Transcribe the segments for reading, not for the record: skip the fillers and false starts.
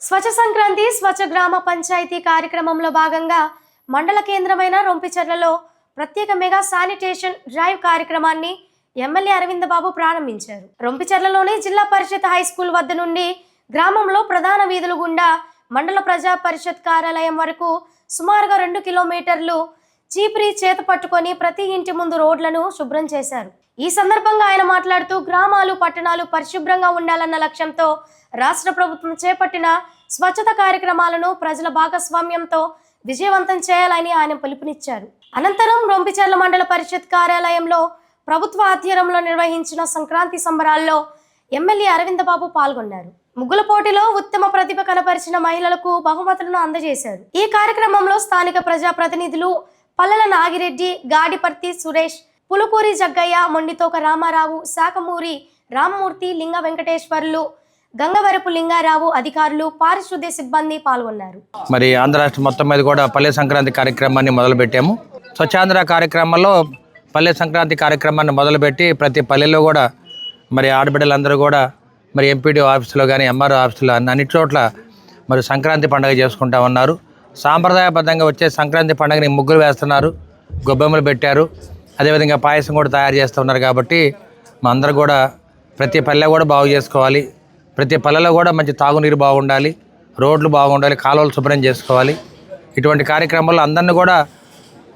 స్వచ్ఛ సంక్రాంతి స్వచ్ఛ గ్రామ పంచాయతీ కార్యక్రమంలో భాగంగా మండల కేంద్రమైన రొంపిచెర్లలో ప్రత్యేక మెగా శానిటేషన్ డ్రైవ్ కార్యక్రమాన్ని ఎమ్మెల్యే అరవింద్ బాబు ప్రారంభించారు. రొంపిచెర్లలోని జిల్లా పరిషత్ హై స్కూల్ వద్ద నుండి గ్రామంలో ప్రధాన వీధుల గుండా మండల ప్రజా పరిషత్ కార్యాలయం వరకు సుమారుగా 2 కిలోమీటర్లు చీపురి చేత పట్టుకొని ప్రతి ఇంటి ముందు రోడ్లను శుభ్రం చేశారు. ఈ సందర్భంగా ఆయన మాట్లాడుతూ గ్రామాలు పట్టణాలు పరిశుభ్రంగా ఉండాలన్న లక్ష్యంతో రాష్ట్ర ప్రభుత్వం చేపట్టిన స్వచ్ఛత కార్యక్రమాలను ప్రజల భాగస్వామ్యంతో విజయవంతం చేయాలని ఆయన పిలుపునిచ్చారు. అనంతరం రొంపిచెర్ల మండల పరిషత్ కార్యాలయంలో ప్రభుత్వ ఆధ్వర్యంలో నిర్వహించిన సంక్రాంతి సంబరాల్లో ఎమ్మెల్యే అరవింద్ బాబు పాల్గొన్నారు. ముగ్గుల పోటీలో ఉత్తమ ప్రతిభ కనపరిచిన మహిళలకు బహుమతులను అందజేశారు. ఈ కార్యక్రమంలో స్థానిక ప్రజాప్రతినిధులు పల్లెల నాగిరెడ్డి, గాడిపర్తి సురేష్, పులుకూరి జగ్గయ్య, మొండితోక రామారావు, శాఖమూరి రామ్మూర్తి, లింగ వెంకటేశ్వర్లు, గంగవరపు లింగారావు, అధికారులు, పారిశుద్ధ్య సిబ్బంది పాల్గొన్నారు. మరి ఆంధ్ర రాష్ట్రం మొత్తం మీద కూడా పల్లె సంక్రాంతి కార్యక్రమాన్ని మొదలుపెట్టాము. స్వచ్ఛాంధ్ర కార్యక్రమంలో పల్లె సంక్రాంతి కార్యక్రమాన్ని మొదలుపెట్టి ప్రతి పల్లెల్లో కూడా మరి ఆడబిడ్డలందరూ కూడా మరి ఎంపీడీఓ ఆఫీసులో కానీ ఎంఆర్ఓ ఆఫీసులో అన్ని చోట్ల మరి సంక్రాంతి పండుగ చేసుకుంటా ఉన్నారు. సాంప్రదాయబద్ధంగా వచ్చే సంక్రాంతి పండుగని ముగ్గులు వేస్తున్నారు, గొబ్బెమ్మలు పెట్టారు, అదేవిధంగా పాయసం కూడా తయారు చేస్తూ ఉన్నారు. కాబట్టి మా అందరూ కూడా ప్రతి పల్లె కూడా బాగు చేసుకోవాలి, ప్రతి పల్లెలో కూడా మంచి తాగునీరు బాగుండాలి, రోడ్లు బాగుండాలి, కాలువలు శుభ్రం చేసుకోవాలి. ఇటువంటి కార్యక్రమాల్లో అందరినీ కూడా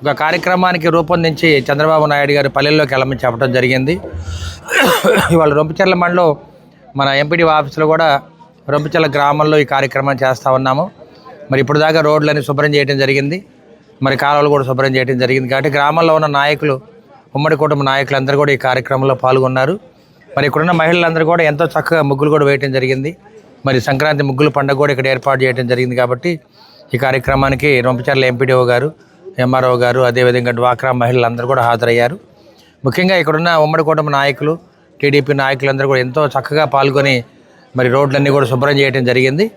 ఒక కార్యక్రమానికి రూపొందించి చంద్రబాబు నాయుడు గారు పల్లెల్లోకి వెళ్ళమని చెప్పడం జరిగింది. ఇవాళ రొంపిచెర్ల మండలం మన ఎంపీడీఓ ఆఫీసులో కూడా రొంపిచెర్ల గ్రామంలో ఈ కార్యక్రమం చేస్తూ ఉన్నాము. మరి ఇప్పుడు దాకా రోడ్లన్నీ శుభ్రం చేయడం జరిగింది, మరి కాలువలు కూడా శుభ్రం చేయడం జరిగింది. కాబట్టి గ్రామంలో ఉన్న నాయకులు, ఉమ్మడి కుటుంబ నాయకులు అందరూ కూడా ఈ కార్యక్రమంలో పాల్గొన్నారు. మరి ఇక్కడున్న మహిళలందరూ కూడా ఎంతో చక్కగా ముగ్గులు కూడా వేయడం జరిగింది. మరి సంక్రాంతి ముగ్గుల పండుగ కూడా ఇక్కడ ఏర్పాటు చేయడం జరిగింది. కాబట్టి ఈ కార్యక్రమానికి రొంపిచెర్ల ఎంపీడీఓ గారు, ఎంఆర్ఓ గారు, అదేవిధంగా డ్వాక్రా మహిళలందరూ కూడా హాజరయ్యారు. ముఖ్యంగా ఇక్కడున్న ఉమ్మడి కుటుంబ నాయకులు, టీడీపీ నాయకులందరూ కూడా ఎంతో చక్కగా పాల్గొని మరి రోడ్లన్నీ కూడా శుభ్రం చేయడం జరిగింది.